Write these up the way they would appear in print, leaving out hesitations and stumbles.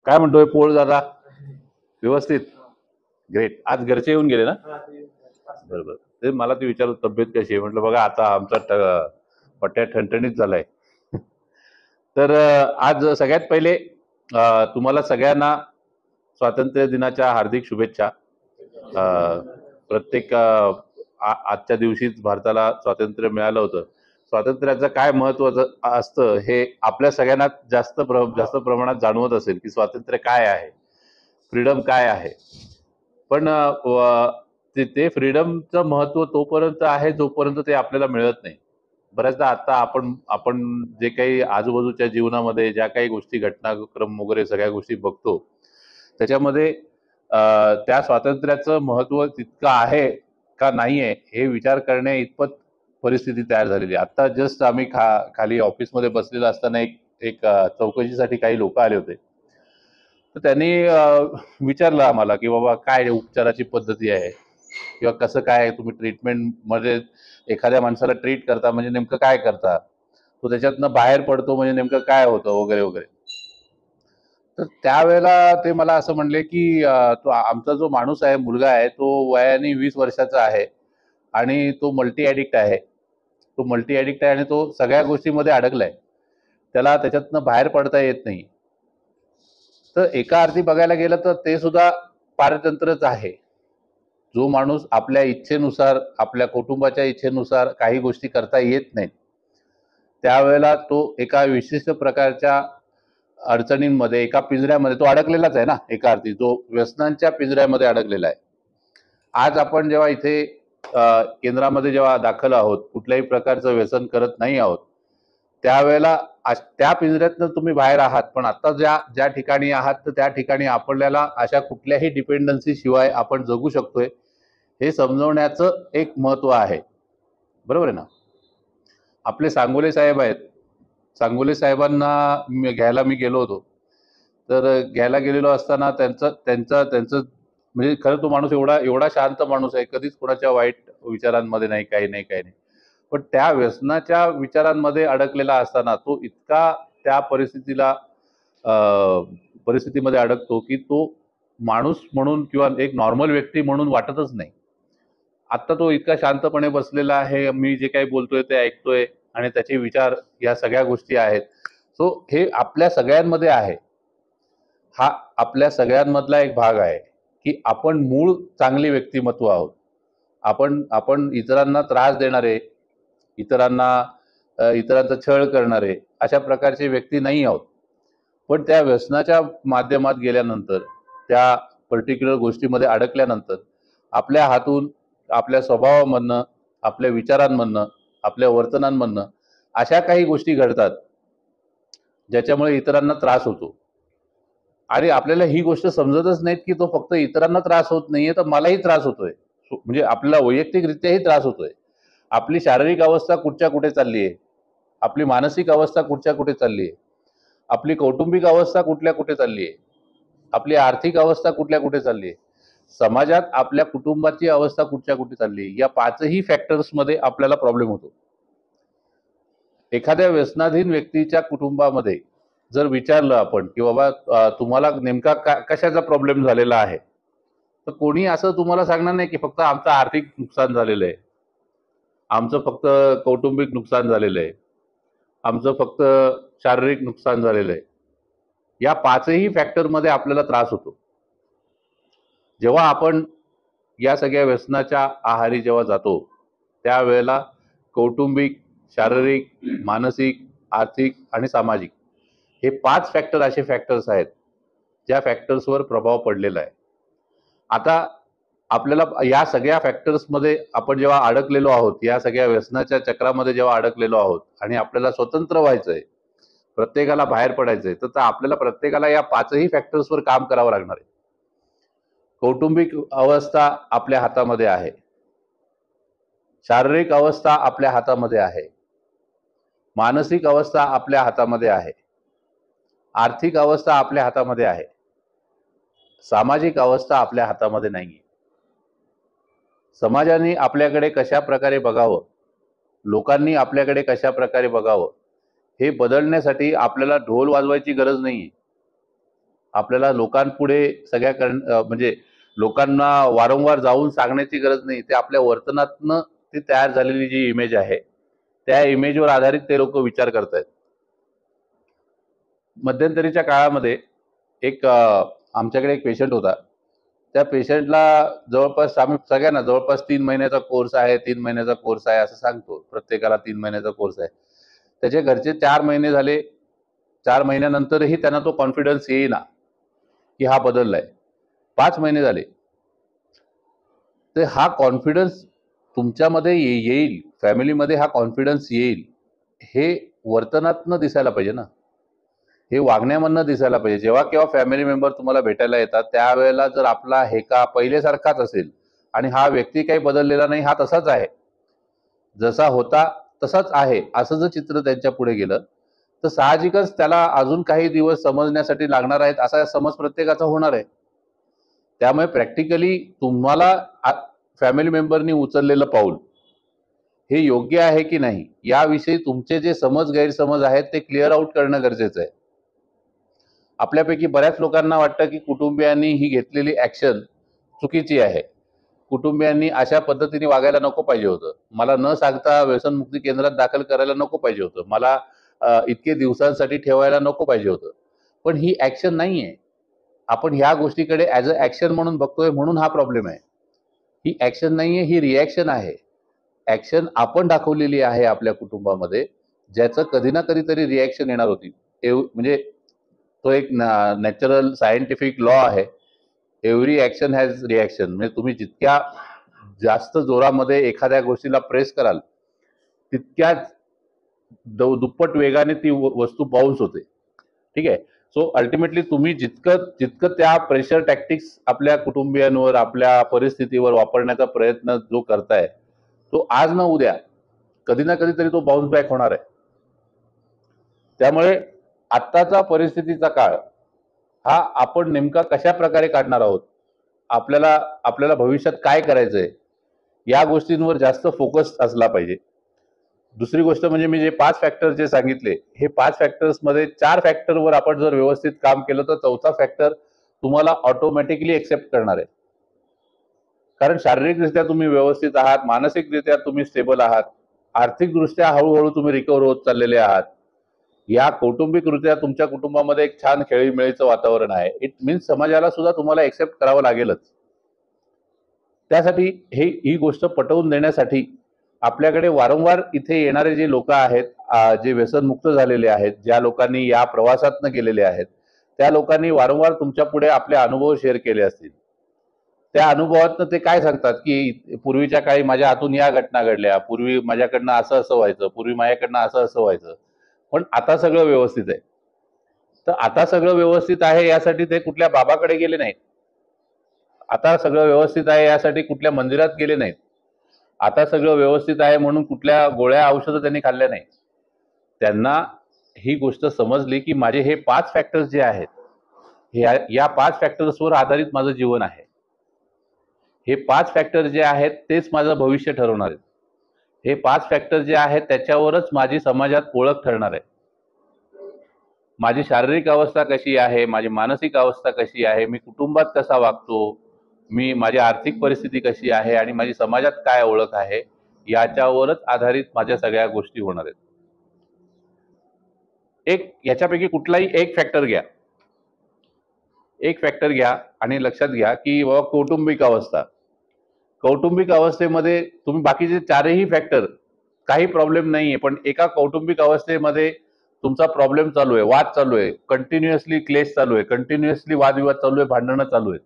काय म्हणतोय पोळ दादा? व्यवस्थित? ग्रेट. आज घरचे येऊन गेले ना? बरोबर. ते मला ते विचारत तब्येत कशी आहे, म्हटलं बघा आता आमचा पट्ट्या ठणठणीत झालाय. तर आज सगळ्यात पहिले तुम्हाला सगळ्यांना स्वातंत्र्य दिनाच्या हार्दिक शुभेच्छा. प्रत्येक आजच्या दिवशीच भारताला स्वातंत्र्य मिळालं होतं. स्वातंत्र्याचं काय महत्त्वाचं असतं हे आपल्या सगळ्यांना जास्त प्रमाणात जाणवत असेल की स्वातंत्र्य काय आहे, फ्रीडम काय आहे. पण ते फ्रीडमचं महत्त्व तोपर्यंत आहे जोपर्यंत ते आपल्याला मिळत नाही. बऱ्याचदा आता आपण जे काही आजूबाजूच्या जीवनामध्ये ज्या काही गोष्टी घटनाक्रम वगैरे सगळ्या गोष्टी बघतो त्याच्यामध्ये त्या स्वातंत्र्याचं महत्त्व तितकं आहे का नाही आहे हे विचार करण्या इतपत परिस्थिती तयार झालेली आहे. आता जस्ट आम्ही खाली ऑफिसमध्ये बसलेलं असताना एक चौकशीसाठी काही लोक आले होते. तर त्यांनी विचारलं आम्हाला की बाबा काय उपचाराची पद्धती आहे किंवा कसं काय तुम्ही ट्रीटमेंटमध्ये एखाद्या माणसाला ट्रीट करता, म्हणजे नेमकं काय करता, तो त्याच्यातनं बाहेर पडतो म्हणजे नेमकं काय होतं वगैरे वगैरे. तर त्यावेळेला ते मला असं म्हणले की तो आमचा जो माणूस आहे, मुलगा आहे, तो वयाने 20 वर्षाचा आहे आणि तो मल्टी ॲडिक्ट आहे. तो मल्टी ॲडिक्ट आहे आणि तो सगळ्या गोष्टीमध्ये अडकलाय. त्याला त्याच्यातनं बाहेर पडता येत नाही. तर एका अर्थी बघायला गेलं तर ते सुद्धा पारतंत्रच आहे. जो माणूस आपल्या इच्छेनुसार, आपल्या कुटुंबाच्या इच्छेनुसार काही गोष्टी करता येत नाहीत, त्यावेळेला तो एका विशिष्ट प्रकारच्या अडचणींमध्ये, एका पिंजऱ्यामध्ये तो अडकलेलाच आहे ना. एका अर्थी जो व्यसनांच्या पिंजऱ्यामध्ये अडकलेला आहे. आज आपण जेव्हा इथे केंद्रामध्ये जेव्हा दाखल आहोत, कुठल्याही प्रकारचं व्यसन करत नाही आहोत, त्यावेळेला त्या पिंजऱ्यातनं तुम्ही बाहेर आहात. पण आता ज्या ठिकाणी आहात तर त्या ठिकाणी आपल्याला अशा कुठल्याही डिपेंडन्सी शिवाय आपण जगू शकतोय हे समजवण्याचं एक महत्त्व आहे. बरोबर आहे ना? आपले सांगोले साहेब आहेत. सांगोले साहेबांना घ्यायला मी गेलो होतो. तर घ्यायला गेलेलो असताना त्यांचं म्हणजे खरं तो माणूस एवढा शांत माणूस आहे, कधीच कोणाच्या वाईट विचारांमध्ये नाही, काही नाही, काही नाही. पण त्या व्यसनाच्या विचारांमध्ये अडकलेला असताना तो इतका त्या परिस्थितीमध्ये अडकतो की तो माणूस म्हणून किंवा एक नॉर्मल व्यक्ती म्हणून वाटतच नाही. आता तो इतका शांतपणे बसलेला आहे, मी जे काही बोलतोय ते ऐकतोय आणि त्याचे विचार या सगळ्या गोष्टी आहेत. सो हे आपल्या सगळ्यांमध्ये आहे. हा आपल्या सगळ्यांमधला एक भाग आहे की आपण मूळ चांगली व्यक्तिमत्व आहोत. आपण इतरांना त्रास देणारे, इतरांचा छळ करणारे अशा प्रकारचे व्यक्ती नाही आहोत. पण त्या व्यसनाच्या माध्यमात गेल्यानंतर, त्या पर्टिक्युलर गोष्टीमध्ये अडकल्यानंतर आपल्या हातून, आपल्या स्वभावामधनं, आपल्या विचारांमधनं, आपल्या वर्तनांमधनं अशा काही गोष्टी घडतात ज्याच्यामुळे इतरांना त्रास होतो. आणि आपल्याला ही गोष्ट समजतच नाहीत की तो फक्त इतरांना त्रास होत नाहीये, तर मलाही त्रास होतोय. म्हणजे आपल्याला वैयक्तिकरित्याही त्रास होतोय. आपली शारीरिक अवस्था कुठच्या कुठे चालली आहे, आपली मानसिक अवस्था कुठच्या कुठे चालली आहे, आपली कौटुंबिक अवस्था कुठल्या कुठे चालली आहे, आपली आर्थिक अवस्था कुठल्या कुठे चालली आहे, समाजात आपल्या कुटुंबाची अवस्था कुठच्या कुठे चालली आहे, या पाचही फॅक्टर्समध्ये आपल्याला प्रॉब्लेम होतो. एखाद्या व्यसनाधीन व्यक्तीच्या कुटुंबामध्ये जर विचारलं आपण की बाबा तुम्हाला नेमका कशाचा प्रॉब्लेम झालेला आहे, तर कोणी असं तुम्हाला सांगणार नाही की फक्त आमचं आर्थिक नुकसान झालेलं आहे, आमचं फक्त कौटुंबिक नुकसान झालेलं आहे, आमचं फक्त शारीरिक नुकसान झालेलं आहे. या पाचही फॅक्टरमध्ये आपल्याला त्रास होतो. जेव्हा आपण या सगळ्या व्यसनाच्या आहारी जेव्हा जातो त्यावेळेला कौटुंबिक, शारीरिक, मानसिक, आर्थिक आणि सामाजिक हे 5 फॅक्टर असे फॅक्टर्स आहेत ज्या फॅक्टर्सवर प्रभाव पडलेला आहे. आता आपल्याला या सगळ्या फॅक्टर्समध्ये आपण जेव्हा अडकलेलो आहोत, या सगळ्या व्यसनाच्या चक्रामध्ये जेव्हा अडकलेलो आहोत आणि आपल्याला स्वतंत्र व्हायचंय, प्रत्येकाला बाहेर पडायचंय, तर आपल्याला प्रत्येकाला या 5ही फॅक्टर्सवर काम करावं लागणार आहे. कौटुंबिक अवस्था आपल्या हातामध्ये आहे, शारीरिक अवस्था आपल्या हातामध्ये आहे, मानसिक अवस्था आपल्या हातामध्ये आहे, आर्थिक अवस्था आपल्या हातामध्ये आहे, सामाजिक अवस्था आपल्या हातामध्ये नाहीये. समाजाने आपल्याकडे कशा प्रकारे बघावं, लोकांनी आपल्याकडे कशा प्रकारे बघावं, हे बदलण्यासाठी आपल्याला ढोल वाजवायची गरज नाहीये. आपल्याला लोकांपुढे म्हणजे लोकांना वारंवार जाऊन सांगण्याची गरज नाही. ते आपल्या वर्तनातनं ती तयार झालेली जी इमेज आहे त्या इमेजवर आधारित ते लोक विचार करतायत. मध्यंतरीच्या काळामध्ये आमच्याकडे एक पेशंट होता. त्या पेशंटला जवळपास आम्ही सगळ्यांना जवळपास 3 महिन्याचा कोर्स आहे, 3 महिन्याचा कोर्स आहे असं सांगतो. प्रत्येकाला 3 महिन्याचा कोर्स आहे. त्याचे घरचे 4 महिने झाले. 4 महिन्यानंतरही त्यांना तो कॉन्फिडन्स येईना की हा बदललाय. 5 महिने झाले. तर हा कॉन्फिडन्स तुमच्यामध्ये येईल, फॅमिलीमध्ये हा कॉन्फिडन्स येईल, हे वर्तनातनं दिसायला पाहिजे ना, हे वागण्यामधनं दिसायला पाहिजे. जेव्हा केव्हा फॅमिली मेंबर तुम्हाला भेटायला येतात त्यावेळेला जर आपला हेका पहिल्यासारखाच असेल आणि हा व्यक्ती काही बदललेला नाही, हा तसाच आहे, जसा होता तसाच आहे, असं जर चित्र त्यांच्या पुढे गेलं तर साहजिकच त्याला अजून काही दिवस समजण्यासाठी लागणार आहेत, असा समज प्रत्येकाचा होणार आहे. त्यामुळे प्रॅक्टिकली तुम्हाला फॅमिली मेंबरनी उचललेलं पाऊल हे योग्य आहे की नाही याविषयी तुमचे जे गैरसमज आहेत ते क्लिअर आउट करणं गरजेचं आहे. आपल्यापैकी बऱ्याच लोकांना वाटतं की कुटुंबियांनी ही घेतलेली ऍक्शन चुकीची आहे, कुटुंबियांनी अशा पद्धतीने वागायला नको पाहिजे होतं, मला न सांगता व्यसनमुक्ती केंद्रात दाखल करायला नको पाहिजे होतं, मला इतके दिवसांसाठी ठेवायला नको पाहिजे होतं. पण ही ऍक्शन नाहीये. आपण ह्या गोष्टीकडे ऍज अ ऍक्शन म्हणून बघतोय, म्हणून हा प्रॉब्लेम आहे. ही ऍक्शन नाहीये, ही रिॲक्शन आहे. ऍक्शन आपण दाखवलेली आहे आपल्या कुटुंबामध्ये, ज्याचं कधी ना कधीतरी रिॲक्शन येणार होती. म्हणजे तो एक नॅचरल सायंटिफिक लॉ आहे. Every action has reaction. म्हणजे तुम्ही जितक्या जास्त जोरामध्ये एखाद्या गोष्टीला प्रेस कराल तितक्याच दुप्पट वेगाने ती वस्तू बाउन्स होते. ठीक आहे. सो अल्टिमेटली तुम्ही जितकं त्या प्रेशर टॅक्टिक्स आपल्या कुटुंबियांवर, आपल्या परिस्थितीवर वापरण्याचा प्रयत्न जो करताय तो आज ना उद्या कधी ना कधीतरी तो बाउन्स बॅक होणार आहे. त्यामुळे आत्ताचा परिस्थितीचा काळ हा आपण नेमका कशा प्रकारे काढणार आहोत, आपल्याला भविष्यात काय करायचंय या गोष्टींवर जास्त फोकस असला पाहिजे. दुसरी गोष्ट म्हणजे मी जे 5 फॅक्टर जे सांगितले, हे 5 फॅक्टर्स मध्ये 4 फॅक्टरवर आपण जर व्यवस्थित काम केलं तर चौथा फॅक्टर तुम्हाला ऑटोमॅटिकली एक्सेप्ट करणार आहे. कारण शारीरिकरित्या तुम्ही व्यवस्थित आहात, मानसिकरित्या तुम्ही स्टेबल आहात, आर्थिकदृष्ट्या हळूहळू तुम्ही रिकव्हर होत चाललेले आहात, या कौटुंबिकरित्या तुमच्या कुटुंबामध्ये एक छान खेळीमेळीचं वातावरण आहे. इट मीन्स समाजाला सुद्धा तुम्हाला एक्सेप्ट करावं लागेलच. त्यासाठी ही गोष्ट पटवून देण्यासाठी आपल्याकडे वारंवार इथे येणारे जे लोक आहेत, जे व्यसनमुक्त झालेले आहेत, ज्या लोकांनी या प्रवासातनं गेलेले आहेत, त्या लोकांनी वारंवार तुमच्या पुढे आपले अनुभव शेअर केले असतील. त्या अनुभवातनं ते काय सांगतात की पूर्वीच्या काळी माझ्या हातून या घटना घडल्या, पूर्वी माझ्याकडनं असं असं व्हायचं, पूर्वी माझ्याकडनं असं असं व्हायचं, पण आता सगळं व्यवस्थित आहे. तर आता सगळं व्यवस्थित आहे यासाठी ते कुठल्या बाबाकडे गेले नाहीत, आता सगळं व्यवस्थित आहे यासाठी कुठल्या मंदिरात गेले नाहीत, आता सगळं व्यवस्थित आहे म्हणून कुठल्या गोळ्या औषधं त्यांनी खाल्ल्या नाही. त्यांना ही गोष्ट समजली की माझे हे 5 फॅक्टर्स जे आहेत या 5 फॅक्टर्सवर आधारित माझं जीवन आहे. हे 5 फॅक्टर जे आहेत तेच माझं भविष्य ठरवणार आहेत. हे 5 फॅक्टर जे आहेत त्याच्यावरच माझी समाजात ओळख ठरणार आहे. माझी शारीरिक अवस्था कशी आहे, माझी मानसिक अवस्था कशी आहे, मी कुटुंबात कसा वागतो, माझी आर्थिक परिस्थिती कशी आहे आणि माझी समाजात काय ओळख आहे, याच्यावरच आधारित माझ्या सगळ्या गोष्टी होणार आहेत. याच्यापैकी कुठलाही एक फॅक्टर घ्या आणि लक्षात घ्या की बाबा कौटुंबिक अवस्थेमध्ये तुम्ही बाकीचे 4ही फॅक्टर काही प्रॉब्लेम नाहीये, पण एका कौटुंबिक अवस्थेमध्ये तुमचा प्रॉब्लेम चालू आहे, वाद चालू आहे, कंटिन्युअसली क्लेश चालू आहे, कंटिन्युअसली वादविवाद चालू आहे, भांडणं चालू आहेत.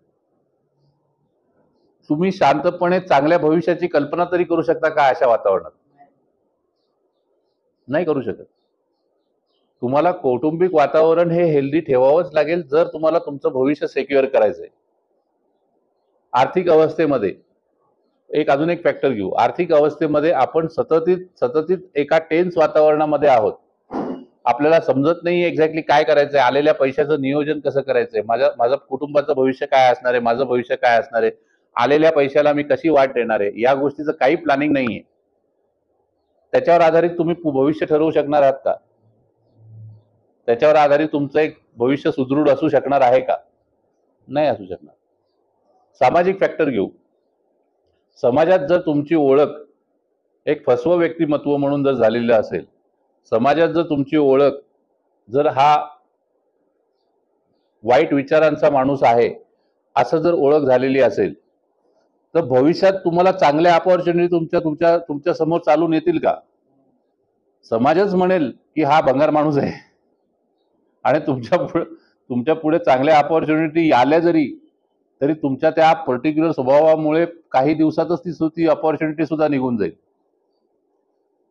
तुम्ही शांतपणे चांगल्या भविष्याची कल्पना तरी करू शकता का अशा वातावरणात? नाही करू शकत. तुम्हाला कौटुंबिक वातावरण हे हेल्दी ठेवावंच लागेल जर तुम्हाला तुमचं भविष्य सिक्युअर करायचंय. आर्थिक अवस्थेमध्ये अजून एक फॅक्टर घेऊ. आर्थिक अवस्थेमध्ये आपण सतत एका टेन्स वातावरणामध्ये आहोत. आपल्याला समजत नाही एक्झॅक्टली काय करायचंय, आलेल्या पैशाचं नियोजन कसं करायचंय, माझं कुटुंबाचं भविष्य काय असणार आहे, माझं भविष्य काय असणार आहे, आलेल्या पैशाला मी कशी वाट देणार आहे, या गोष्टीचं काही प्लॅनिंग नाहीये. त्याच्यावर आधारित तुम्ही भविष्य ठरवू शकणार आहात का? त्याच्यावर आधारित तुमचं एक भविष्य सुदृढ असू शकणार आहे का? नाही असू शकणार. सामाजिक फॅक्टर घेऊ. समाजात जर तुमची ओळख एक फसवं व्यक्तिमत्व म्हणून जर झालेलं असेल, समाजात जर तुमची ओळख जर हा वाईट विचारांचा माणूस आहे असं जर ओळख झालेली असेल, तर भविष्यात तुम्हाला चांगल्या अपॉर्च्युनिटी तुमच्या समोर चालून येतील का? समाजच म्हणेल की हा भंगार माणूस आहे, आणि तुमच्या पुढे चांगल्या अपॉर्च्युनिटी आल्या जरी तरी तुमच्या त्या पर्टिक्युलर स्वभावामुळे काही दिवसातच ती अपॉर्च्युनिटी सुद्धा निघून जाईल.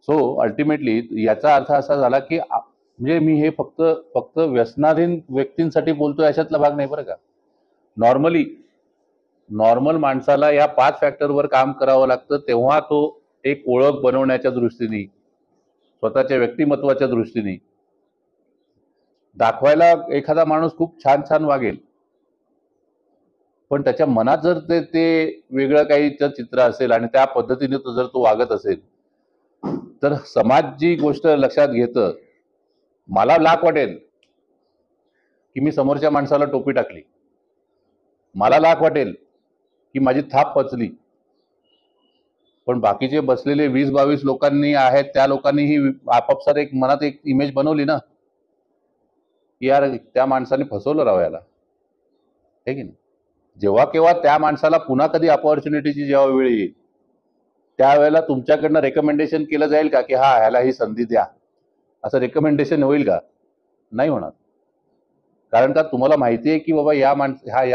सो अल्टिमेटली याचा अर्थ असा झाला की म्हणजे मी हे फक्त व्यसनाधीन व्यक्तींसाठी बोलतोय अशातला भाग नाही बरं का. नॉर्मल माणसाला या 5 फॅक्टरवर काम करावं लागतं, तेव्हा तो एक ओळख बनवण्याच्या दृष्टीने, स्वतःच्या व्यक्तिमत्वाच्या दृष्टीने दाखवायला एखादा माणूस खूप छान छान वागेल, पण त्याच्या मनात जर ते वेगळं काही चित्र असेल आणि त्या पद्धतीने जर तो वागत असेल, तर समाज जी गोष्ट लक्षात घेतं, मला लाख वाटेल की मी समोरच्या माणसाला टोपी टाकली, मला लाख वाटेल की माझी थाप पचली, पण बाकीचे बसलेले 20-22 लोकांनी आहेत, त्या लोकांनीही आपापसात एक मनात एक इमेज बनवली ना की यार त्या माणसाने फसवलं राव याला, हे की नाही. जेव्हा केव्हा त्या माणसाला पुन्हा कधी अपॉर्च्युनिटीची जेव्हा वेळ येईल, त्यावेळेला तुमच्याकडनं रेकमेंडेशन केलं जाईल का की हा ह्याला ही संधी द्या, असं रेकमेंडेशन होईल का? नाही होणार. कारण का तुम्हाला माहिती आहे की बाबा या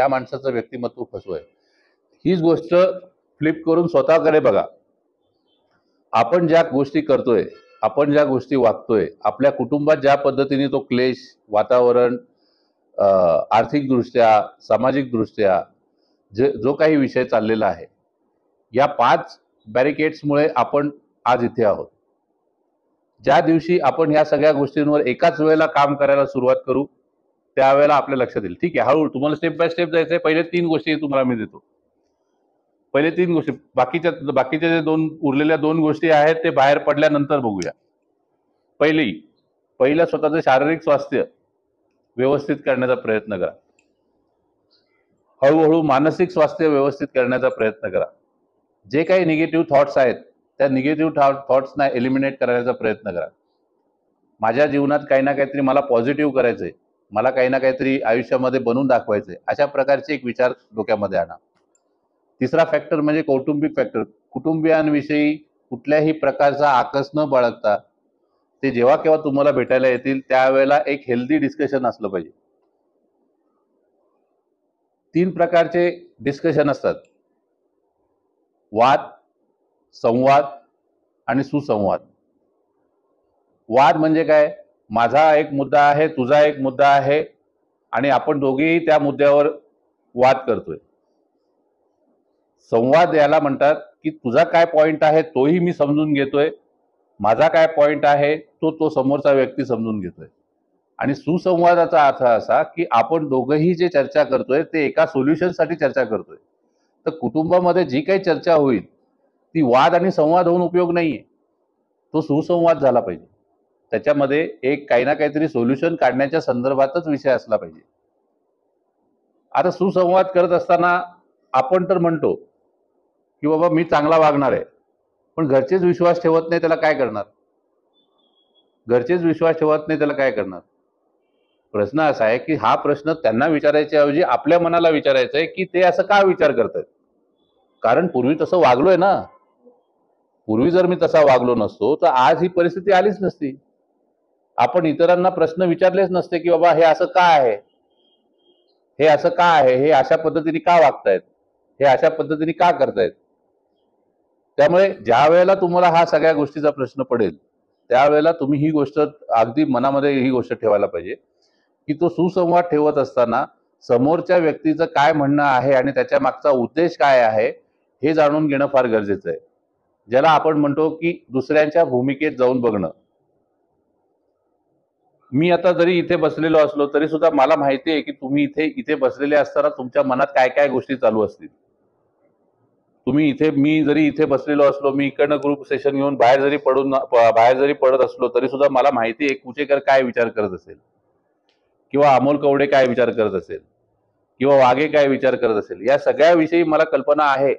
माणसाचं व्यक्तिमत्व फसवं आहे. हीच गोष्ट फ्लिप करून स्वतःकडे बघा. आपण ज्या गोष्टी करतोय, आपण ज्या गोष्टी वागतोय, आपल्या कुटुंबात ज्या पद्धतीने तो क्लेश, वातावरण, आर्थिकदृष्ट्या, सामाजिकदृष्ट्या जो काही विषय चाललेला आहे, या 5 बॅरिकेड्समुळे आपण आज इथे आहोत. ज्या दिवशी आपण ह्या सगळ्या गोष्टींवर एकाच वेळेला काम करायला सुरुवात करू, त्यावेळेला आपल्या लक्षात येईल. ठीक आहे, हळूहळू तुम्हाला स्टेप बाय स्टेप जायचंय. पहिले 3 गोष्टी तुम्हाला मी देतो. पहिले 3 गोष्टी, बाकीच्या जे उरलेल्या 2 गोष्टी आहेत ते बाहेर पडल्यानंतर बघूया. पहिलं स्वतःचं शारीरिक स्वास्थ्य व्यवस्थित करण्याचा प्रयत्न करा. हळूहळू मानसिक स्वास्थ्य व्यवस्थित करण्याचा प्रयत्न करा. जे काही निगेटिव्ह थॉट्स आहेत त्या निगेटिव्ह थॉट्सना एलिमिनेट करण्याचा प्रयत्न करा. माझ्या जीवनात काही ना काहीतरी मला पॉझिटिव्ह करायचंय, मला काही ना काहीतरी आयुष्यामध्ये बनवून दाखवायचंय, अशा प्रकारचे एक विचार डोक्यामध्ये आणा. तिसरा फॅक्टर म्हणजे कौटुंबिक फॅक्टर. कुटुंबियांविषयी कुठल्याही प्रकारचा आकस न बाळगता ते जेव्हा केव्हा तुम्हाला भेटायला येतील त्यावेळेला एक हेल्दी डिस्कशन असलं पाहिजे. 3 प्रकारचे डिस्कशन असतात: वाद, संवाद आणि सुसंवाद. वाद म्हणजे काय? माझा एक मुद्दा आहे, तुझा एक मुद्दा आहे, आणि आपण दोघेही त्या मुद्द्यावर वाद करतोय. संवाद याला म्हणतात की तुझा काय पॉइंट आहे तोही मी समजून घेतोय, माझा काय पॉइंट आहे तो समोरचा व्यक्ती समजून घेतोय. आणि सुसंवादाचा अर्थ असा की आपण दोघंही जे चर्चा करतोय ते एका सोल्युशनसाठी चर्चा करतोय. तर कुटुंबामध्ये जी काही चर्चा होईल ती वाद आणि संवाद होऊन उपयोग नाहीये, तो सुसंवाद झाला पाहिजे. त्याच्यामध्ये एक काही ना काहीतरी सोल्युशन काढण्याच्या संदर्भातच विषय असला पाहिजे. आता सुसंवाद करत असताना आपण तर म्हणतो की बाबा मी चांगला वागणार आहे, पण घरचेच विश्वास ठेवत नाही, त्याला काय करणार? घरचेच विश्वास ठेवत नाही, त्याला काय करणार? प्रश्न असा आहे की हा प्रश्न त्यांना विचारायच्या ऐवजी आपल्या मनाला विचारायचा आहे की ते असं का विचार करतात. कारण पूर्वी तसं वागलोय ना. पूर्वी जर मी तसा वागलो नसतो तर आज ही परिस्थिती आलीच नसती. आपण इतरांना प्रश्न विचारलेच नसते की बाबा हे असं का आहे, हे असं का आहे, हे अशा पद्धतीने का वागतायत, हे अशा पद्धतीने का करतायत. त्यामुळे ज्या वेळेला तुम्हाला हा सगळ्या गोष्टीचा प्रश्न पडेल त्यावेळेला तुम्ही ही गोष्ट अगदी मनामध्ये ही गोष्ट ठेवायला पाहिजे की तो सुसंवाद ठेवत असताना समोरच्या व्यक्तीचं काय म्हणणं आहे आणि त्याच्या मागचा उद्देश काय आहे हे जाणून घेणं फार गरजेचं आहे. ज्याला आपण म्हणतो की दुसऱ्यांच्या भूमिकेत जाऊन बघणं. मी आता जरी इथे बसलेलो असलो तरी सुद्धा मला माहिती आहे की तुम्ही इथे बसलेले असताना तुमच्या मनात काय काय गोष्टी चालू असतील. मी जरी इथे बसलेलो असलो, मी इकडनं ग्रुप सेशन घेऊन बाहेर जरी पडत असलो तरी सुद्धा मला माहिती आहे कुचेकर काय विचार करत असेल, किंवा अमोल कवडे काय विचार करत असेल किंवा वाघे काय विचार करत असेल, या सगळ्याविषयी मला कल्पना आहे.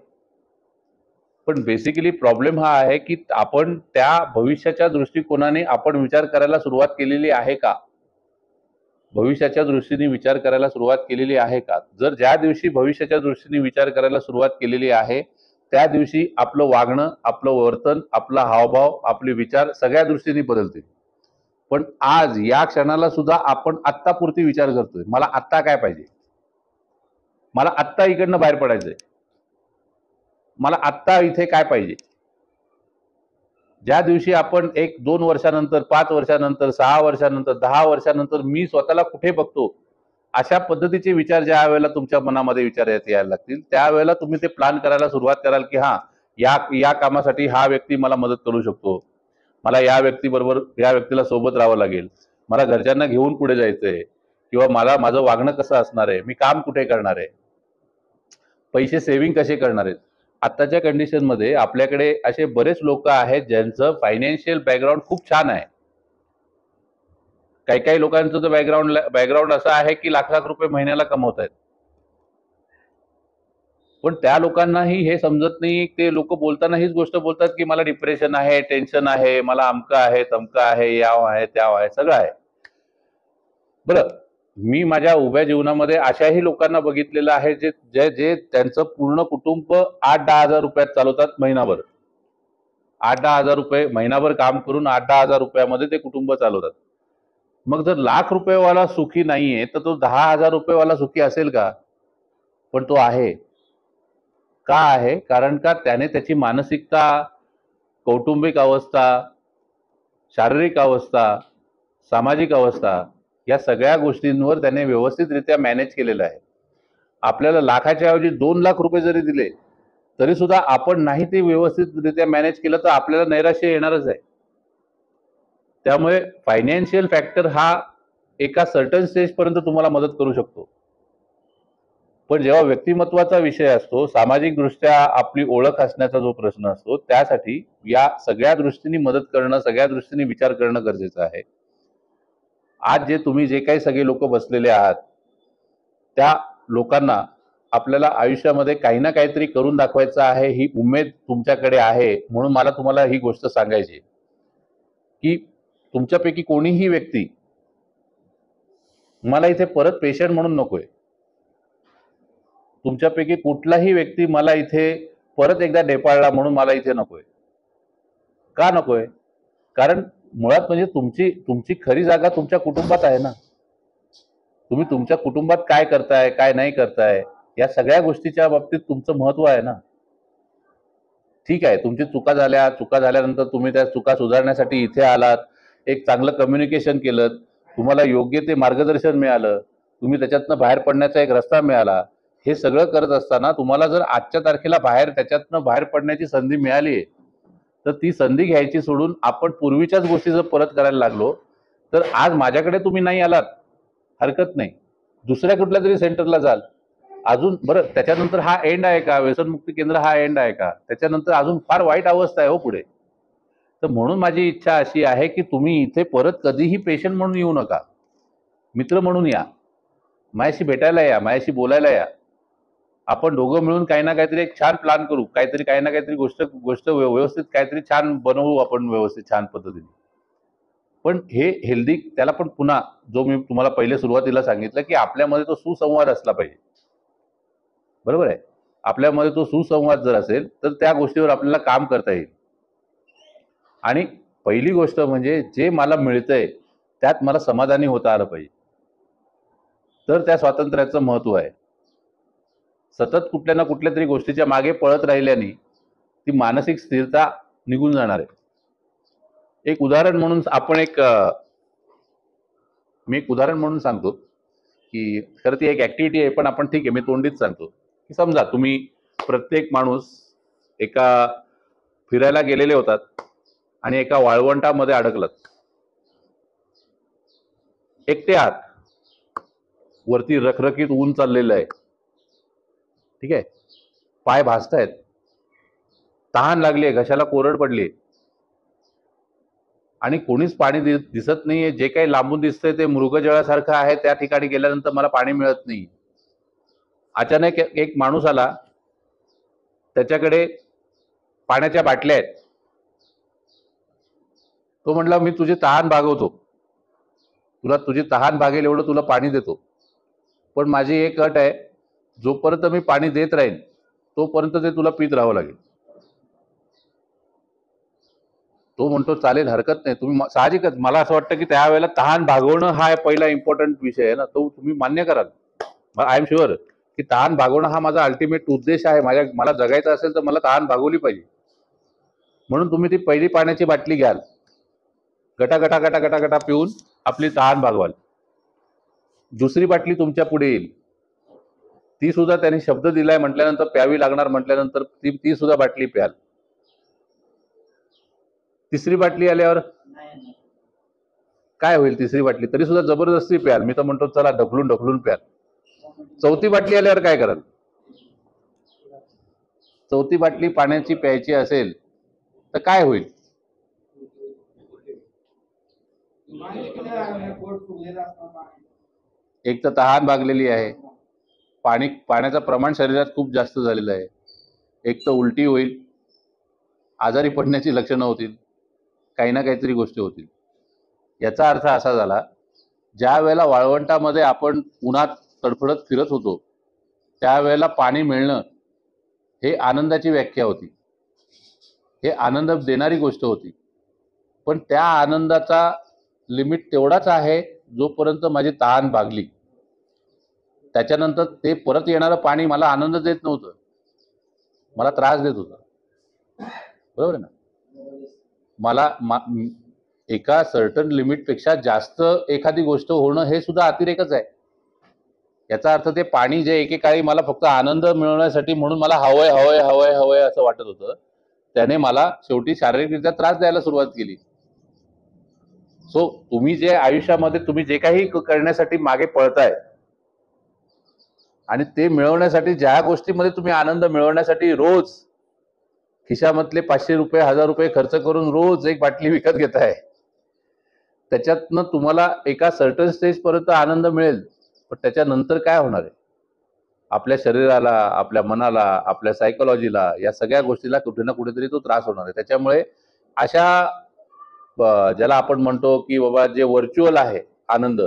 पण बेसिकली प्रॉब्लेम हा आहे की आपण त्या भविष्याच्या दृष्टिकोनाने आपण विचार करायला सुरुवात केलेली आहे का? भविष्याच्या दृष्टीने विचार करायला सुरुवात केलेली आहे का? जर ज्या दिवशी भविष्याच्या दृष्टीने विचार करायला सुरुवात केलेली आहे, त्या दिवशी आपलं वागणं, आपलं वर्तन, आपला हावभाव, आपले विचार सगळ्या दृष्टीने बदलतील. पण आज या क्षणाला सुद्धा आपण आत्तापुरती विचार करतोय. मला आत्ता काय पाहिजे? मला आत्ता इकडनं बाहेर पडायचंय. मला आत्ता इथे काय पाहिजे? ज्या दिवशी आपण 1-2 वर्षानंतर, 5 वर्षानंतर, 6 वर्षानंतर, 10 वर्षानंतर मी स्वतःला कुठे बघतो, अशा पद्धतीचे विचार ज्या वेळेला तुमच्या मनामध्ये विचार यायला लागतील, त्यावेळेला तुम्ही ते प्लॅन करायला सुरुवात कराल की हां, या कामासाठी हा व्यक्ती मला मदत करू शकतो. मला या व्यक्तीला सोबत राहावं लागेल. मला घरच्यांना घेऊन पुढे जायचंय किंवा मला माझं वागणं कसं असणार आहे, मी काम कुठे करणार आहे, पैसे सेव्हिंग कसे करणार आहेत. आत्ताच्या कंडिशनमध्ये आपल्याकडे असे बरेच लोक आहेत ज्यांचं फायनान्शियल बॅकग्राऊंड खूप छान आहे. काही काही लोकांचं तर बॅकग्राऊंड असं आहे की लाख लाख रुपये महिन्याला कमवत आहेत. पण त्या लोकांनाही हे समजत नाही. ते लोक बोलताना हीच गोष्ट बोलतात की मला डिप्रेशन आहे, टेन्शन आहे, मला अमकं आहे, तमकं आहे, याव आहे, त्याव आहे, सगळं आहे. बरं, मी माझ्या उभ्या जीवनामध्ये अशाही लोकांना बघितलेलं आहे जे जे जे त्यांचं पूर्ण कुटुंब 8-10 हजार रुपयात चालवतात महिनाभर. 8-10 हजार रुपये महिनाभर काम करून 8-10 हजार रुपयामध्ये ते कुटुंब चालवतात. मग जर लाख रुपयेवाला सुखी नाहीये तर तो 10 हजार रुपयेवाला सुखी असेल का? पण तो आहे. का आहे? कारण का त्याने त्याची मानसिकता, कौटुंबिक अवस्था, शारीरिक अवस्था, सामाजिक अवस्था या सगळ्या गोष्टींवर त्याने व्यवस्थितरित्या मॅनेज केलेलं आहे. आपल्याला लाखाच्या ऐवजी 2 लाख रुपये जरी दिले तरी सुद्धा आपण नाही ते व्यवस्थितरित्या मॅनेज केलं तर आपल्याला नैराश्य येणारच आहे. त्यामुळे फायनान्शियल फॅक्टर हा एका सर्टन स्टेजपर्यंत तुम्हाला मदत करू शकतो. पण जेव्हा व्यक्तिमत्वाचा विषय असतो, सामाजिक दृष्ट्या आपली ओळख असण्याचा जो प्रश्न असतो, त्यासाठी या सगळ्या दृष्टीने मदत करणं, सगळ्या दृष्टीने विचार करणं गरजेचं आहे. आज तुम्ही जे काही सगळे लोक बसलेले आहात, त्या लोकांना आपल्याला आयुष्यामध्ये काही ना काहीतरी करून दाखवायचं आहे, ही उमेद तुमच्याकडे आहे. म्हणून मला तुम्हाला ही गोष्ट सांगायची की तुमच्यापैकी कोणीही व्यक्ती मला इथे परत पेशंट म्हणून नकोय. तुमच्यापैकी कुठलाही व्यक्ती मला इथे परत एकदा ढेपाळला म्हणून मला इथे नकोय. का नकोय? कारण मुळात म्हणजे तुमची खरी जागा तुमच्या कुटुंबात आहे ना. तुम्ही तुमच्या कुटुंबात काय करताय, काय नाही करताय, या सगळ्या गोष्टीच्या बाबतीत तुमचं महत्व आहे ना. ठीक आहे, तुमची चुका झाल्यानंतर तुम्ही त्या चुका सुधारण्यासाठी इथे आलात, एक चांगलं कम्युनिकेशन केलं, तुम्हाला योग्य ते मार्गदर्शन मिळालं, तुम्ही त्याच्यातनं बाहेर पडण्याचा एक रस्ता मिळाला. हे सगळं करत असताना तुम्हाला जर आजच्या तारखेला त्याच्यातनं बाहेर पडण्याची संधी मिळाली तर ती संधी घ्यायची सोडून आपण पूर्वीच्याच गोष्टी जर परत करायला लागलो तर आज माझ्याकडे तुम्ही नाही आलात, हरकत नाही, दुसऱ्या कुठल्या तरी सेंटरला जाल. अजून बरं, त्याच्यानंतर हा एंड आहे का? व्यसनमुक्ती केंद्र हा एंड आहे का? त्याच्यानंतर अजून फार वाईट अवस्था आहे हो पुढे. तर म्हणून माझी इच्छा अशी आहे की तुम्ही इथे परत कधीही पेशंट म्हणून येऊ नका, मित्र म्हणून या, माझ्याशी भेटायला या, माझ्याशी बोलायला या. आपण दोघं मिळून काही ना काहीतरी एक छान प्लॅन करू, काही ना काहीतरी गोष्ट व्यवस्थित काहीतरी छान बनवू आपण, व्यवस्थित छान पद्धतीने. पण हे हेल्दी, त्याला पण पुन्हा जो मी तुम्हाला पहिले सुरुवातीला सांगितलं की आपल्यामध्ये तो सुसंवाद असला पाहिजे. बरोबर आहे? आपल्यामध्ये तो सुसंवाद जर असेल तर त्या गोष्टीवर आपल्याला काम करता येईल. आणि पहिली गोष्ट म्हणजे जे मला मिळतंय त्यात मला समाधानी होता आलं पाहिजे. तर त्या स्वातंत्र्याचं महत्व आहे. सतत कुठल्या ना कुठल्या तरी गोष्टीच्या मागे पळत राहिल्याने ती मानसिक स्थिरता निघून जाणार आहे. एक उदाहरण म्हणून मी एक उदाहरण म्हणून सांगतो की खरं ती एक ऍक्टिव्हिटी आहे, पण आपण ठीक आहे, मी तोंडीच सांगतो की समजा तुम्ही प्रत्येक माणूस एका फिरायला गेलेले होतात आणि एका वाळवंटामध्ये अडकलात. एकटे आहात, वरती रखरखीत ऊन चाललेलं आहे, ठीक आहे, पाय भाजतायत, तहान लागली, घशाला कोरड पडली. आणि कोणीच पाणी दिसत नाहीये. जे काही लांबून दिसतंय ते मृगजळासारखं आहे. त्या ठिकाणी गेल्यानंतर मला पाणी मिळत नाही. अचानक एक माणूस आला, त्याच्याकडे पाण्याच्या बाटल्या आहेत. तो म्हणला, मी तुझी तहान भागवतो, तुला तुझी तहान भागेल एवढं तुला पाणी देतो, पण माझी एक अट आहे, जोपर्यंत मी पाणी देत राहीन तोपर्यंत ते तुला पीत राहावं लागेल. तो म्हणतो चालेल, हरकत नाही. तुम्ही साहजिकच मला असं वाटतं की त्यावेळेला तहान भागवणं हा पहिला इम्पॉर्टंट विषय आहे ना, तो तुम्ही मान्य कराल. आय एम शुअर की तहान भागवणं हा माझा अल्टिमेट उद्देश आहे. मला जगायचं असेल तर मला तहान भागवली पाहिजे. म्हणून तुम्ही ती पहिली पाण्याची बाटली घ्याल, गटा गटा गटा गटा गटा पिऊन आपली तहान भागवाल. दुसरी बाटली तुमच्या पुढे येईल, ती सुद्धा त्यांनी शब्द दिलाय म्हटल्यानंतर प्यावी लागणार म्हटल्यानंतर ती सुद्धा बाटली प्याल. तिसरी बाटली आल्यावर काय होईल? तिसरी बाटली तरी सुद्धा जबरदस्ती प्याल. मी तर म्हणतो चला ढकलून ढकलून प्याल. चौथी बाटली आल्यावर काय कराल? चौथी बाटली पाण्याची प्यायची असेल तर काय होईल? एक तर तहान भागलेली आहे, पाण्याचं प्रमाण शरीरात खूप जास्त झालेलं आहे, एक तर उलटी होईल, आजारी पडण्याची लक्षणं होतील, काही ना काहीतरी गोष्टी होतील. याचा अर्थ असा झाला, ज्या वेळेला वाळवंटामध्ये आपण उन्हात तडफडत फिरत होतो त्यावेळेला पाणी मिळणं हे आनंदाची व्याख्या होती, हे आनंद देणारी गोष्ट होती. पण त्या आनंदाचा लिमिट तेवढाच आहे जोपर्यंत माझी तहान भागली. त्याच्यानंतर ते परत येणारं पाणी मला आनंद देत नव्हतं, मला त्रास देत होतं. बरोबर ना? मला एका सर्टन लिमिटपेक्षा जास्त एखादी गोष्ट होणं हे सुद्धा अतिरेकच आहे. याचा अर्थ ते पाणी जे एकेकाळी मला फक्त आनंद मिळवण्यासाठी म्हणून मला हवंय हवंय हवंय हवंय असं वाटत होतं, त्याने मला शेवटी शारीरिकरित्या त्रास द्यायला सुरुवात केली. सो तुम्ही जे आयुष्यामध्ये तुम्ही जे काही करण्यासाठी मागे पळताय आणि ते मिळवण्यासाठी ज्या गोष्टीमध्ये तुम्ही आनंद मिळवण्यासाठी रोज खिशामधले 500 रुपये 1000 रुपये खर्च करून रोज एक बाटली विकत घेताय, त्याच्यातनं तुम्हाला एका सर्टन स्टेज पर्यंत आनंद मिळेल, पण त्याच्यानंतर काय होणार आहे? आपल्या शरीराला, आपल्या मनाला, आपल्या सायकोलॉजीला, या सगळ्या गोष्टीला कुठे ना कुठेतरी तो त्रास होणार आहे. त्याच्यामुळे अशा ज्याला आपण म्हणतो की बाबा जे व्हर्च्युअल आहे आनंद,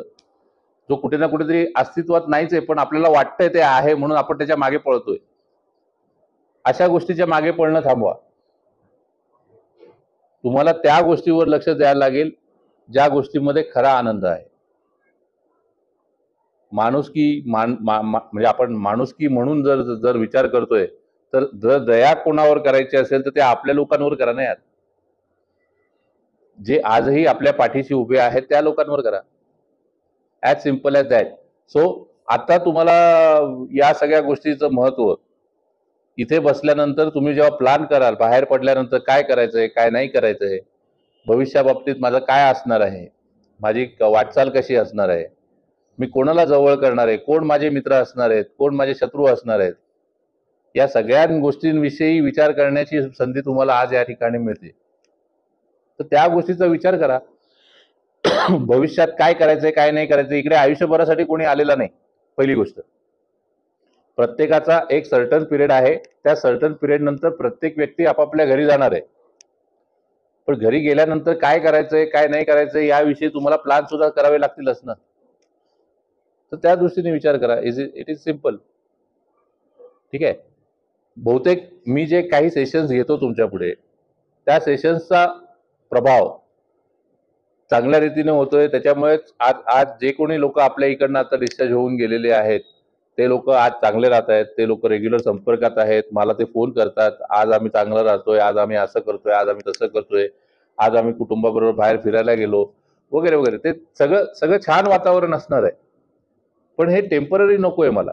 जो कुठे ना कुठेतरी अस्तित्वात नाहीच आहे पण आपल्याला वाटतंय ते आहे म्हणून आपण त्याच्या मागे पळतोय, अशा गोष्टीच्या मागे पळणं थांबवा. तुम्हाला त्या गोष्टीवर लक्ष द्यायला लागेल ज्या गोष्टीमध्ये खरा आनंद आहे. माणुसकी म्हणजे आपण माणुसकी म्हणून जर विचार करतोय तर जर दया कोणावर करायची असेल तर ते आपल्या लोकांवर करा ना यार. जे आजही आपल्या पाठीशी उभे आहेत त्या लोकांवर करा. As simple as that. So आता तुम्हाला या सगळ्या गोष्टीचं महत्व इथे बसल्यानंतर तुम्ही जेव्हा प्लॅन कराल, बाहेर पडल्यानंतर काय करायचंय काय नाही करायचंय, भविष्याबाबतीत माझं काय असणार आहे, माझी वाटचाल कशी असणार आहे, मी कोणाला जवळ करणार आहे, कोण माझे मित्र असणार आहेत, कोण माझे शत्रू असणार आहेत, या सगळ्या गोष्टींविषयी विचार करण्याची संधी तुम्हाला आज या ठिकाणी मिळते. तर त्या गोष्टीचा विचार करा. भविष्यात काय करायचंय काय नाही करायचं. इकडे आयुष्यभरासाठी कोणी आलेला नाही. पहिली गोष्ट, प्रत्येकाचा एक सर्टन पिरियड आहे. त्या सर्टन पिरियड नंतर प्रत्येक व्यक्ती आपापल्या घरी जाणार आहे. पण घरी गेल्यानंतर काय करायचंय काय नाही करायचंय याविषयी तुम्हाला प्लॅन सुद्धा करावे लागतीलच ना. तर त्या दृष्टीने विचार करा. It is simple. ठीक आहे. बहुतेक मी जे काही सेशन्स घेतो तुमच्या पुढे, त्या सेशन्सचा प्रभाव चांगल्या रीतीने होतोय. त्याच्यामुळेच आज जे कोणी लोक आपल्या इकडनं आता डिस्चार्ज होऊन गेलेले आहेत ते लोक आज चांगले राहत आहेत. ते लोक रेग्युलर संपर्कात आहेत. मला ते फोन करतात, आज आम्ही चांगलं राहतोय, आज आम्ही असं करतोय, आज आम्ही तसं करतोय, आज आम्ही कुटुंबाबरोबर बाहेर फिरायला गेलो वगैरे वगैरे. ते सगळं छान वातावरण असणार आहे. पण हे टेम्पररी नकोय मला.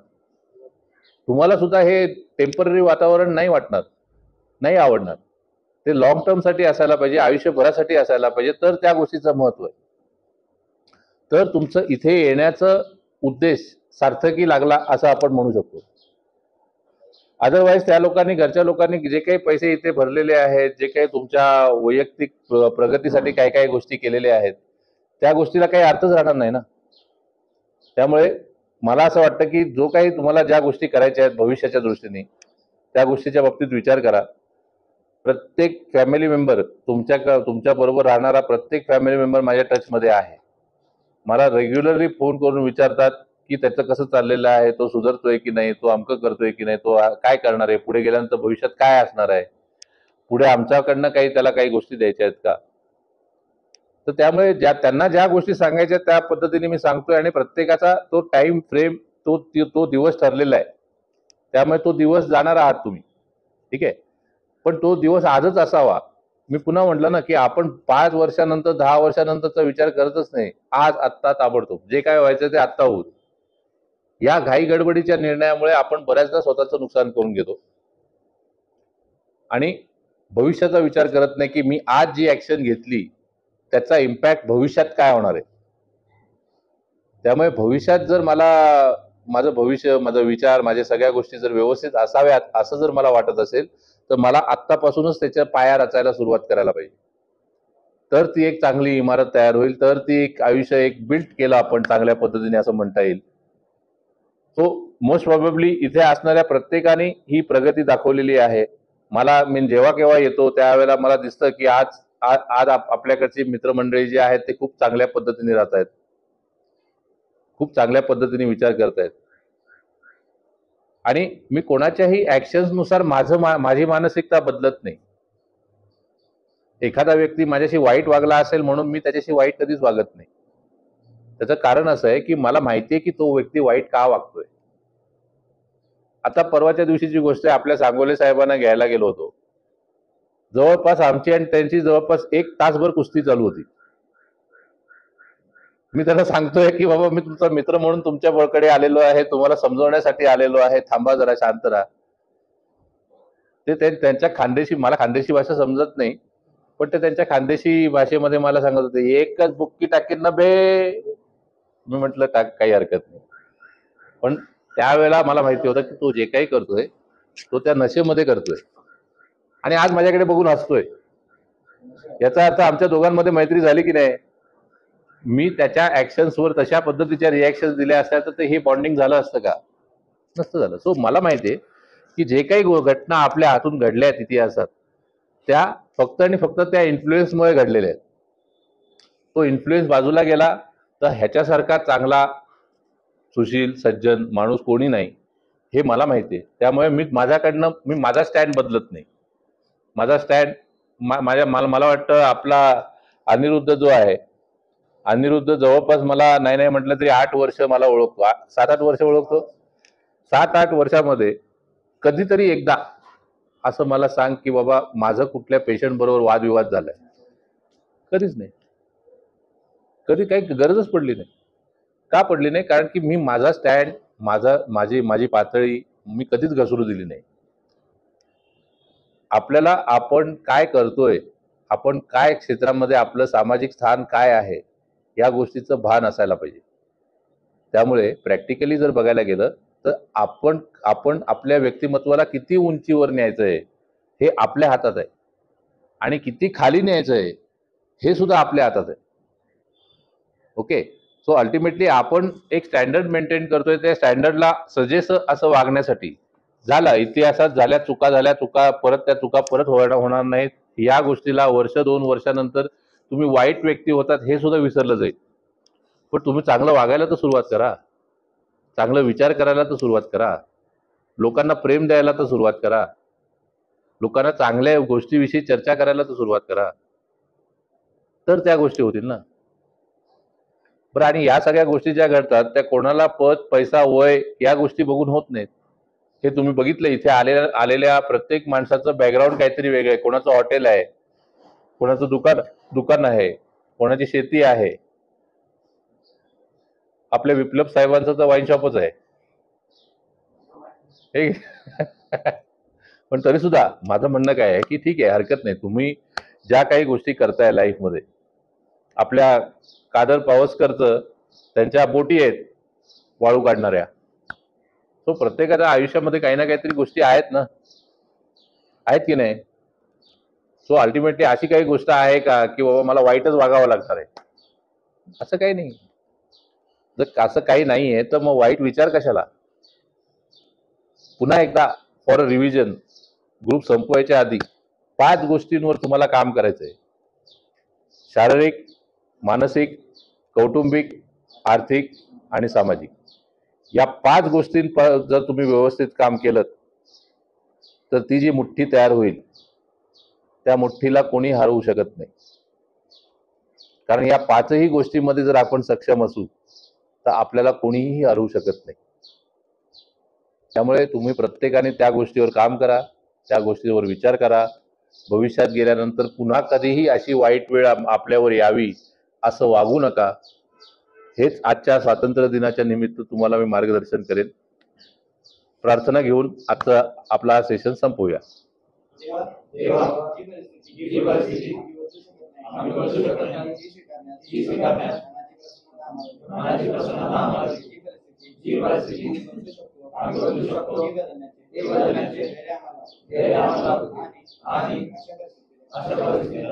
तुम्हाला सुद्धा हे टेम्पररी वातावरण नाही वाटणार, नाही आवडणार. ते लॉंग टर्म साठी असायला पाहिजे, आयुष्यभरासाठी असायला पाहिजे. तर त्या गोष्टीचं महत्व आहे. तर तुमचं इथे येण्याचं उद्देश सार्थकी लागला असं आपण म्हणू शकतो. अदरवाईज त्या लोकांनी, घरच्या लोकांनी जे काही पैसे इथे भरलेले आहेत, जे काही तुमच्या वैयक्तिक प्रगतीसाठी काय काय गोष्टी केलेल्या आहेत, त्या गोष्टीला काही अर्थच राहणार नाही ना. त्यामुळे मला असं वाटतं की जो काही तुम्हाला ज्या गोष्टी करायच्या आहेत भविष्याच्या दृष्टीने, त्या गोष्टीच्या बाबतीत विचार करा. प्रत्येक फॅमिली मेंबर तुमच्या बरोबर राहणारा प्रत्येक फॅमिली मेंबर माझ्या टचमध्ये आहे. मला रेग्युलरली फोन करून विचारतात की त्याचं कसं चाललेलं आहे, तो सुधारतोय की नाही, तो अमकं करतोय की नाही, तो काय करणार आहे, पुढे गेल्यानंतर भविष्यात काय असणार आहे, पुढे आमच्याकडनं त्याला काही गोष्टी द्यायच्या आहेत का. तर त्यामुळे त्यांना ज्या गोष्टी सांगायच्या त्या पद्धतीने मी सांगतोय, आणि प्रत्येकाचा तो टाइम फ्रेम, तो दिवस ठरलेला आहे. त्यामुळे तो दिवस जाणार आहात तुम्ही, ठीक आहे, पण तो दिवस आजच असावा. मी पुन्हा म्हटलं ना की आपण 5 वर्षानंतर 10 वर्षानंतरचा विचार करतच नाही. आज, आत्ता, ताबडतोब जे काय व्हायचं ते आत्ता होईल. या घाई गडबडीच्या निर्णयामुळे आपण बऱ्याचदा स्वतःचं नुकसान करून घेतो आणि भविष्याचा विचार करत नाही की मी आज जी ऍक्शन घेतली त्याचा इम्पॅक्ट भविष्यात काय होणार आहे. त्यामुळे भविष्यात जर मला माझं भविष्य, माझा विचार, माझ्या सगळ्या गोष्टी जर व्यवस्थित असाव्यात असं जर मला वाटत असेल तर मला आत्तापासूनच त्याच्या पाया रचायला सुरुवात करायला पाहिजे. तर ती एक चांगली इमारत तयार होईल, तर ती एक आयुष्य एक बिल्ड केलं आपण चांगल्या पद्धतीने असं म्हणता येईल. सो मोस्ट प्रॉबेबली इथे असणाऱ्या प्रत्येकाने ही प्रगती दाखवलेली आहे. मी जेव्हा केव्हा येतो त्यावेळेला मला दिसतं की आज आपल्याकडची मित्रमंडळी जी आहेत ते खूप चांगल्या पद्धतीने राहत आहेत, खूप चांगल्या पद्धतीने विचार करतायत, आणि मी कोणाच्याही ऍक्शन्स नुसार माझी मानसिकता बदलत नाही. एखादा व्यक्ती माझ्याशी वाईट वागला असेल म्हणून मी त्याच्याशी वाईट कधीच वागत नाही. त्याचं कारण असं आहे की मला माहितीये की तो व्यक्ती वाईट का वागतोय. आता परवाच्या दिवशीची गोष्ट आहे, आपल्या सांगोले साहेबांना घ्यायला गेलो होतो. जवळपास आमची आणि त्यांची जवळपास 1 तासभर कुस्ती चालू होती. मी त्याला सांगतोय की बाबा मी तुमचा मित्र म्हणून तुमच्या बळकडे आलेलो आहे, तुम्हाला समजवण्यासाठी आलेलो आहे, थांबा जरा, शांत राहा. ते त्यांच्या खानदेशी, मला खानदेशी भाषा समजत नाही, पण ते त्यांच्या खानदेशी भाषेमध्ये मला सांगत होते, एकच बुक्की टाकीन ना बे. मी म्हटलं टाक, काही हरकत नाही. पण त्यावेळेला मला माहिती होतं की तो जे काही करतोय तो त्या नशेमध्ये करतोय, आणि आज माझ्याकडे बघून हसतोय. याचा अर्थ आमच्या दोघांमध्ये मैत्री झाली की नाही. मी त्याच्या ऍक्शन्सवर तशा पद्धतीच्या रिॲक्शन दिल्या असत्या तर हे बॉन्डिंग झालं असतं का? नसतं झालं. सो मला माहितीये की जे काही घटना आपल्या हातून घडल्या आहेत इतिहासात, त्या फक्त आणि फक्त त्या इन्फ्लुएन्समुळे घडलेल्या आहेत. तो इन्फ्लुएन्स बाजूला गेला तर ह्याच्यासारखा चांगला, सुशील, सज्जन माणूस कोणी नाही, हे मला माहितीये. त्यामुळे मी माझा स्टँड बदलत नाही. माझा स्टँड मला वाटतं आपला अनिरुद्ध जो आहे, अनिरुद्ध जवळपास मला नाही म्हटलं तरी 8 वर्ष मला ओळखतो, 7-8 वर्ष ओळखतो. 7-8 वर्षामध्ये कधीतरी एकदा असं मला सांग की बाबा माझं कुठल्या पेशंट बरोबर वादविवाद झालाय? कधीच नाही. कधी काही गरजच पडली नाही. का पडली नाही? कारण की मी माझा स्टँड, माझी पातळी मी कधीच घसरू दिली नाही. आपल्याला आपण काय करतोय, आपण काय क्षेत्रामध्ये आपलं सामाजिक स्थान काय आहे, या गोष्टीचं भान असायला पाहिजे. त्यामुळे प्रॅक्टिकली जर बघायला गेलं तर आपण आपल्या व्यक्तिमत्वाला किती उंचीवर न्यायचंय हे आपल्या हातात आहे, आणि किती खाली न्यायचंय हे सुद्धा आपल्या हातात आहे. ओके. सो अल्टिमेटली आपण एक स्टँडर्ड मेंटेन करतोय, त्या स्टँडर्डला सजेस असं वागण्यासाठी. झालं, इतिहासात झाल्या चुका परत त्या चुका परत होणार नाहीत. या गोष्टीला 1-2 वर्षानंतर तुम्ही वाईट व्यक्ती होतात हे सुद्धा विसरलं जाईल. पण तुम्ही चांगलं वागायला तर सुरुवात करा, चांगलं विचार करायला तर सुरुवात करा, लोकांना प्रेम द्यायला तर सुरुवात करा, लोकांना चांगल्या गोष्टीविषयी चर्चा करायला तर सुरुवात करा, तर त्या गोष्टी होतील ना. बरं, आणि या सगळ्या गोष्टी ज्या घडतात त्या कोणाला पद, पैसा, वय या गोष्टी बघून होत नाहीत. हे तुम्ही बघितलं, इथे आलेल्या प्रत्येक माणसाचं बॅकग्राऊंड काहीतरी वेगळं आहे. कोणाचं हॉटेल आहे, कोणाचं दुकान आहे, कोणाची शेती आहे. आपल्या विप्लव साहेबांचं तर वाईन शॉपच आहे. पण तरी सुद्धा माझं म्हणणं काय आहे की ठीक आहे, हरकत नाही, तुम्ही ज्या काही गोष्टी करताय लाईफमध्ये, आपल्या कादर पावसकरचं त्यांच्या बोटी आहेत वाळू काढणाऱ्या, सो प्रत्येकाच्या आयुष्यामध्ये काही ना काहीतरी गोष्टी आहेत ना, आहेत की नाही? सो अल्टिमेटली अशी काही गोष्ट आहे का की बाबा मला वाईटच वागावं लागणार आहे? असं काही नाही. जर असं काही नाहीये तर मग वाईट विचार कशाला? पुन्हा एकदा फॉर अ रिव्हिजन, ग्रुप संपवायच्या आधी 5 गोष्टींवर तुम्हाला काम करायचंय. शारीरिक, मानसिक, कौटुंबिक, आर्थिक आणि सामाजिक. या 5 गोष्टींवर जर तुम्ही व्यवस्थित काम केलं तर ती जी मुठ्ठी तयार होईल त्या मुठ्ठीला कोणी हरवू शकत नाही. कारण या 5ही गोष्टींमध्ये जर आपण सक्षम असू तर आपल्याला कोणीही हरवू शकत नाही. त्यामुळे तुम्ही प्रत्येकाने त्या गोष्टीवर काम करा, त्या गोष्टीवर विचार करा. भविष्यात गेल्यानंतर पुन्हा कधीही अशी वाईट वेळ आपल्यावर यावी असं वागू नका. हेच आजच्या स्वातंत्र्य दिनाच्या निमित्त तुम्हाला मी मार्गदर्शन करेन. प्रार्थना घेऊन आजचा आपला हा सेशन संपवूया. जी परिस्थिती आम्ही बदलू शकत नाही, जी स्वीकारण्यास मनाची प्रसन्नता आम्हाला देते. जी परिस्थिती आम्ही बदलू शकतो, ते बदलण्याचे धैर्य आम्हाला आणि अशा परिस्थितीत